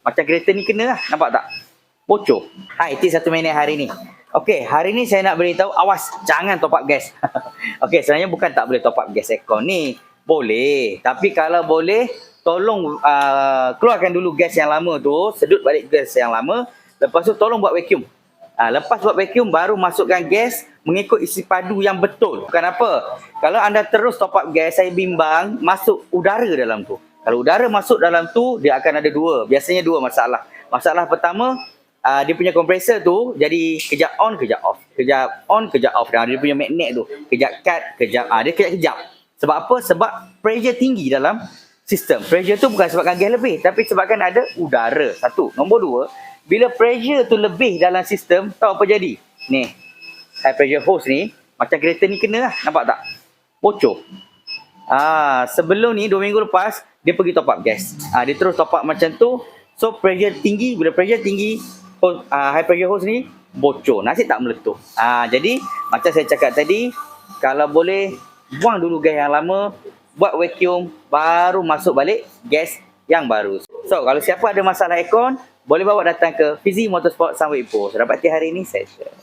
Macam kereta ni kena lah. Nampak tak? Bocor. Hai, tips 1 minit hari ni. Okey, hari ni saya nak beritahu, awas, jangan top up gas. Okey, sebenarnya bukan tak boleh top up gas aircon ni. Boleh. Tapi kalau boleh, tolong keluarkan dulu gas yang lama tu, sedut balik gas yang lama. Lepas tu tolong buat vacuum. Lepas buat vacuum, baru masukkan gas mengikut isi padu yang betul. Bukan apa. Kalau anda terus top up gas, saya bimbang masuk udara dalam tu. Kalau udara masuk dalam tu, dia akan ada biasanya dua masalah. Masalah pertama, dia punya kompresor tu jadi kejap on, kejap off. Kejap on, kejap off. Dan dia punya magnet tu, kejap cut, kejap. Dia kejap-kejap. Sebab apa? Sebab pressure tinggi dalam sistem. Pressure tu bukan sebabkan gas lebih, tapi sebabkan ada udara. Satu. Nombor dua, bila pressure tu lebih dalam sistem, tahu apa jadi? Ni, high pressure hose ni, macam kereta ni kena lah. Nampak tak? Bocor. Sebelum ni 2 minggu lepas dia pergi top up gas. Dia terus top up macam tu. So pressure tinggi, bila pressure tinggi, high pressure hose ni bocor, nasi tak meletup. Jadi macam saya cakap tadi, kalau boleh buang dulu gas yang lama, buat vacuum, baru masuk balik gas yang baru. So kalau siapa ada masalah aircon, boleh bawa datang ke Fizi Motorsport Sunway Ipoh. So dapati hari ni saya share.